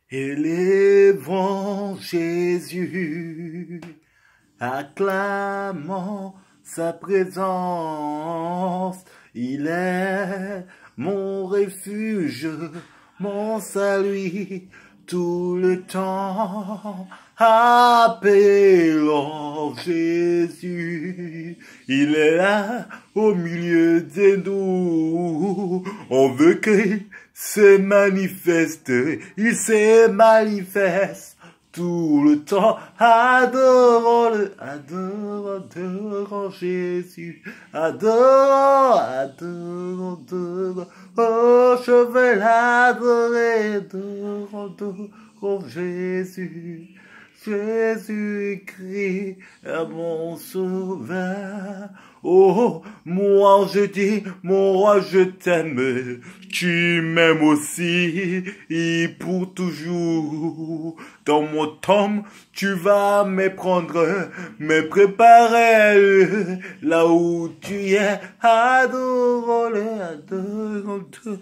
Élevons Jésus, acclamons sa présence. Il est mon refuge, mon salut, tout le temps. Appelons Jésus, il est là au milieu de nous. On veut qu'il se manifeste, il se manifeste tout le temps. Adorons-le, adorons Jésus, adorons. Oh, je veux l'adorer, adorons Jésus. Jésus-Christ est mon sauveur. Oh, moi je dis, mon roi, je t'aime. Tu m'aimes aussi, et pour toujours. Dans mon tombe, tu vas me prendre, me préparer là où tu es. Adore-le, adore-le.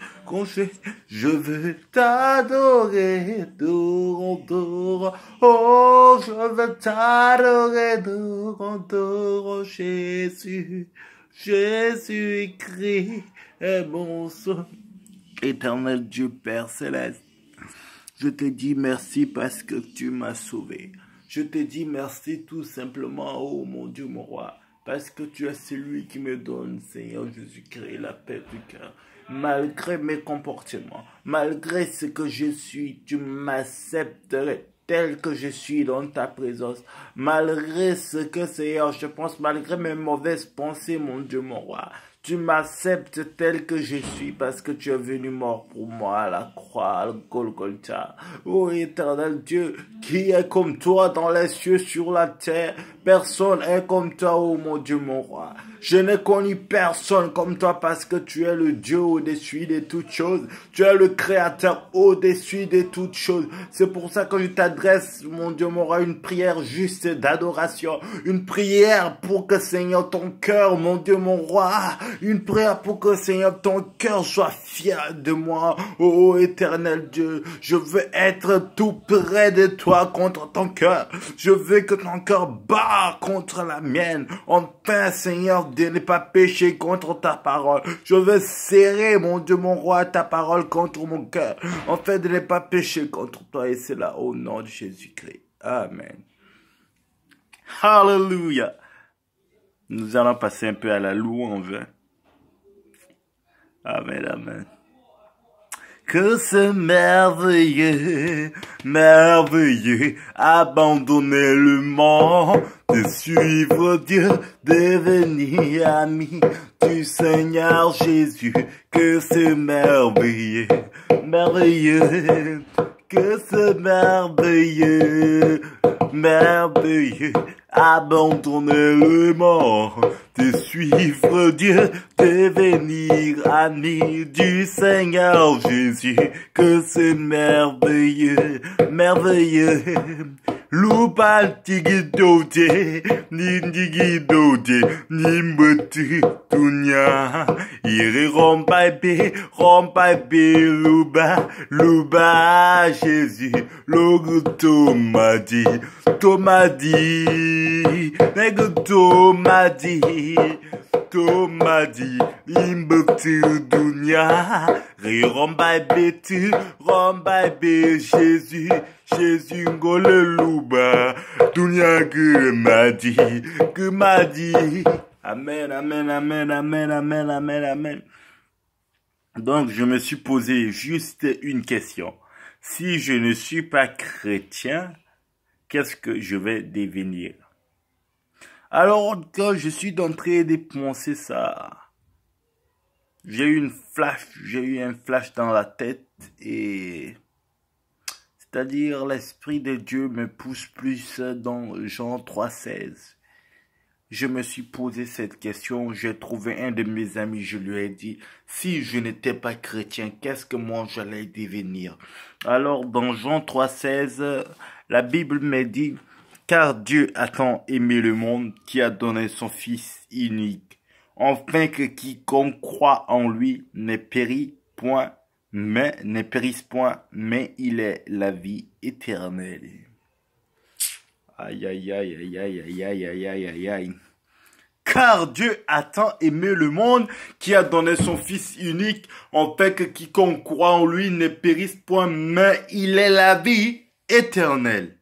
Je veux t'adorer, adore. Oh, je veux t'adorer, adore Jésus. Jésus-Christ est mon sauveur. Éternel Dieu Père Céleste, je te dis merci parce que tu m'as sauvé. Je te dis merci tout simplement, oh mon Dieu, mon roi, parce que tu es celui qui me donne, Seigneur Jésus-Christ, la paix du cœur. Malgré mes comportements, malgré ce que je suis, tu m'accepterais tel que je suis dans ta présence. Malgré ce que, Seigneur, je pense, malgré mes mauvaises pensées, mon Dieu, mon roi, tu m'acceptes tel que je suis parce que tu es venu mort pour moi à la croix, à Golgotha. Oh éternel Dieu, qui est comme toi dans les cieux, sur la terre? Personne est comme toi, oh mon Dieu, mon roi. Je n'ai connu personne comme toi parce que tu es le Dieu au-dessus de toutes choses. Tu es le Créateur au-dessus de toutes choses. C'est pour ça que je t'adresse, mon Dieu, mon roi, une prière juste d'adoration. Une prière pour que, Seigneur, ton cœur, mon Dieu, mon roi, une prière pour que, Seigneur, ton cœur soit fier de moi. Oh, éternel Dieu, je veux être tout près de toi contre ton cœur. Je veux que ton cœur bat contre la mienne. Enfin, Seigneur, de ne pas pécher contre ta parole. Je veux serrer, mon Dieu, mon roi, ta parole contre mon cœur. Enfin, de ne pas pécher contre toi. Et c'est là, au nom de Jésus-Christ. Amen. Hallelujah. Nous allons passer un peu à la louange. Amen, amen. Que c'est merveilleux, merveilleux, abandonner le monde, de suivre Dieu, devenir ami du Seigneur Jésus. Que c'est merveilleux, merveilleux, que c'est merveilleux, merveilleux, abandonner le monde, de suivre Dieu, devenir ami du Seigneur Jésus. Que c'est merveilleux, merveilleux. Lupal tigidode, nindigidode, nimbutu tunya. Iri rompaipe, luba, luba Jésus. Logo tomadi, nègre tomadi, imbutu dunya. Ri rompaipe Jésus. Jésus ngole luba, dunya que m'a dit. Amen, amen, amen, amen, amen, amen, amen. Donc, je me suis posé juste une question. Si je ne suis pas chrétien, qu'est-ce que je vais devenir? Alors, quand je suis en train de penser ça, j'ai eu un flash dans la tête et... C'est-à-dire, l'Esprit de Dieu me pousse plus dans Jean 3,16. Je me suis posé cette question, j'ai trouvé un de mes amis, je lui ai dit, si je n'étais pas chrétien, qu'est-ce que moi j'allais devenir? Alors, dans Jean 3,16, la Bible me dit, car Dieu a tant aimé le monde qui a donné son Fils unique, afin que quiconque croit en lui ne périt point, mais ne périsse point, mais il est la vie éternelle. Aïe, aïe, aïe, aïe, aïe, aïe, aïe, aïe, aïe, aïe, aïe. Car Dieu a tant aimé le monde qui a donné son Fils unique, en fait que quiconque croit en lui ne périsse point, mais il est la vie éternelle.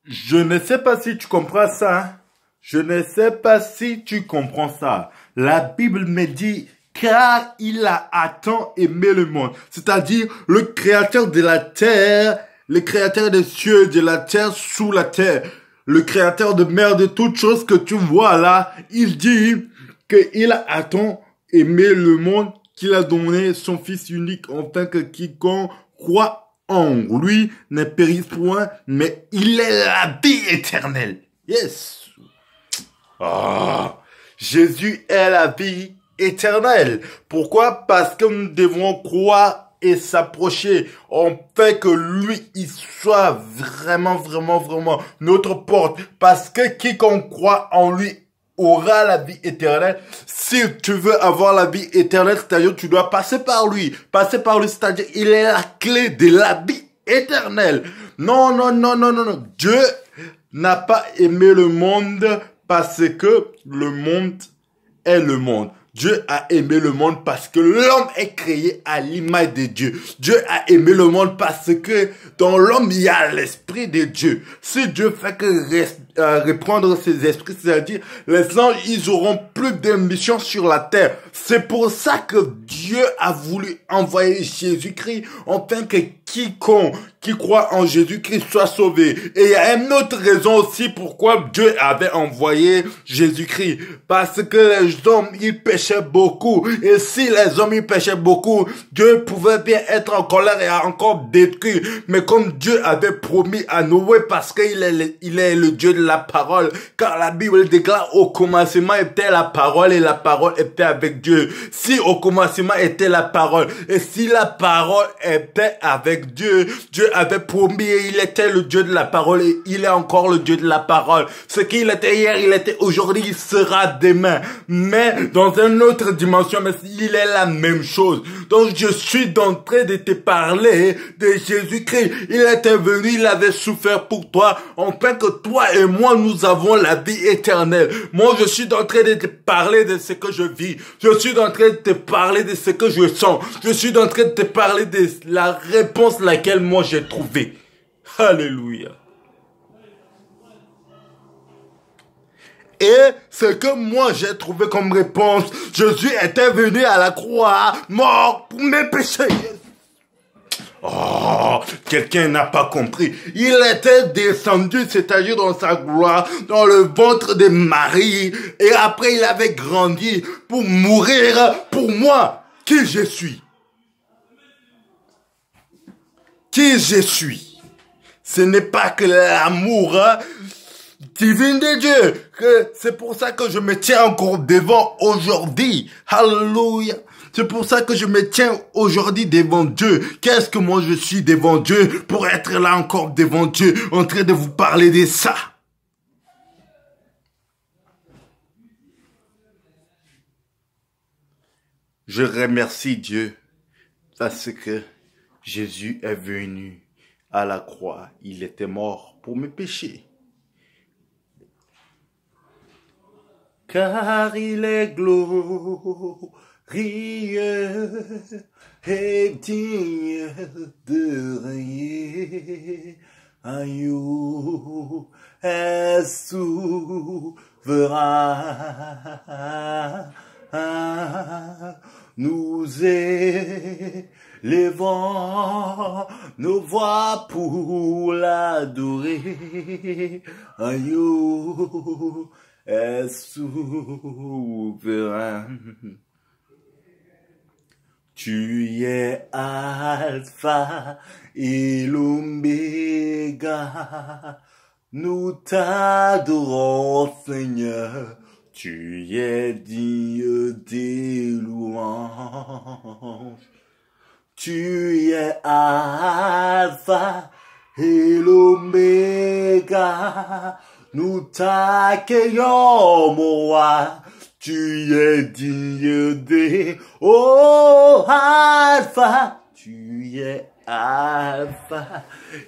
Je ne sais pas si tu comprends ça. Hein? Je ne sais pas si tu comprends ça. La Bible me dit, car il a tant aimé le monde. C'est-à-dire le créateur de la terre, le créateur des cieux, de la terre, sous la terre. Le créateur de mer, de toutes choses que tu vois là, il dit qu'il a tant aimé le monde qu'il a donné son Fils unique, afin que quiconque croit en lui ne périsse point, mais il est la vie éternelle. Yes. Jésus est la vie éternelle. Pourquoi? Parce que nous devons croire et s'approcher. On fait que lui, il soit vraiment, vraiment, vraiment notre porte. Parce que quiconque croit en lui aura la vie éternelle. Si tu veux avoir la vie éternelle, c'est-à-dire tu dois passer par lui. Passer par lui, c'est-à-dire il est la clé de la vie éternelle. Non, non, non, non, non, non. Dieu n'a pas aimé le monde parce que le monde est le monde. Dieu a aimé le monde parce que l'homme est créé à l'image de Dieu. Dieu a aimé le monde parce que dans l'homme, il y a l'esprit de Dieu. Si Dieu fait que reprendre ses esprits, c'est-à-dire les anges, ils auront plus de mission sur la terre. C'est pour ça que Dieu a voulu envoyer Jésus-Christ afin que quiconque qui croit en Jésus-Christ soit sauvé. Et il y a une autre raison aussi pourquoi Dieu avait envoyé Jésus-Christ. Parce que les hommes, ils péchaient beaucoup. Et si les hommes, ils péchaient beaucoup, Dieu pouvait bien être en colère et encore détruit. Mais comme Dieu avait promis à Noé, parce qu'il est le Dieu de la parole, car la Bible déclare au commencement était la parole et la parole était avec Dieu. Si au commencement était la parole et si la parole était avec Dieu, Dieu avait promis et il était le Dieu de la parole et il est encore le Dieu de la parole. Ce qu'il était hier, il était aujourd'hui, il sera demain. Mais dans une autre dimension, mais il est la même chose. Donc je suis en train de te parler de Jésus-Christ. Il était venu, il avait souffert pour toi, afin que toi et moi, nous avons la vie éternelle. Moi, je suis en train de te parler de ce que je vis. Je suis en train de te parler de ce que je sens. Je suis en train de te parler de la réponse laquelle moi j'ai trouvé. Alléluia. Et ce que moi j'ai trouvé comme réponse, Jésus était venu à la croix, mort pour mes péchés. Oh, quelqu'un n'a pas compris. Il était descendu, c'est-à-dire dans sa gloire, dans le ventre de Marie. Et après, il avait grandi pour mourir pour moi. Qui je suis? Qui je suis? Ce n'est pas que l'amour divin de Dieu. C'est pour ça que je me tiens encore devant aujourd'hui. Alléluia. C'est pour ça que je me tiens aujourd'hui devant Dieu. Qu'est-ce que moi je suis devant Dieu pour être là encore devant Dieu en train de vous parler de ça? Je remercie Dieu parce que Jésus est venu à la croix. Il était mort pour mes péchés. Car il est glorieux et digne de régner. Aïe, est souverain. Nous élevons nos voix pour l'adorer. Aïe, est souverain. Tu es Alpha et l'Oméga. Nous t'adorons, Seigneur. Tu es digne des louanges. Tu es Alpha et l'Oméga. Nous t'accueillons, mon roi. Tu es digne des oh Alpha. Tu es Alpha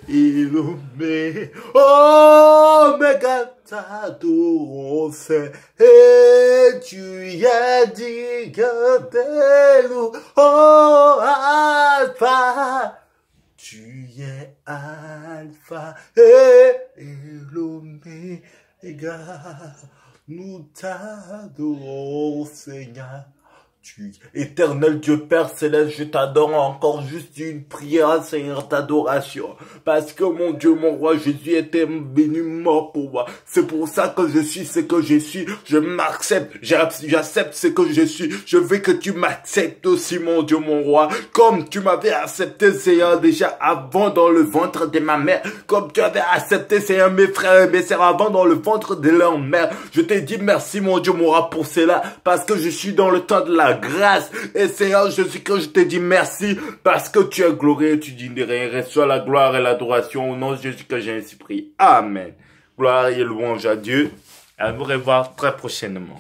et l'Oméga. Oméga, t'adorons, c'est et tu es digne des loups. Oh Alpha. Tu es Alpha et l'Oméga. Nous t'adorons, Seigneur. Éternel Dieu Père Céleste, je t'adore encore juste une prière, Seigneur, d'adoration. Parce que mon Dieu, mon roi, Jésus était venu mort pour moi. C'est pour ça que je suis ce que je suis. Je m'accepte, j'accepte ce que je suis. Je veux que tu m'acceptes aussi, mon Dieu, mon roi. Comme tu m'avais accepté, Seigneur, déjà avant dans le ventre de ma mère. Comme tu avais accepté, Seigneur, mes frères et mes sœurs avant dans le ventre de leur mère. Je te dis merci, mon Dieu, mon roi, pour cela. Parce que je suis dans le temps de la grâce. Et Seigneur, je te dis merci parce que tu es glorieux, tu dis rien. Reçois la gloire et l'adoration au nom de Jésus que j'ai ainsi prié. Amen. Gloire et louange à Dieu. À nous revoir très prochainement.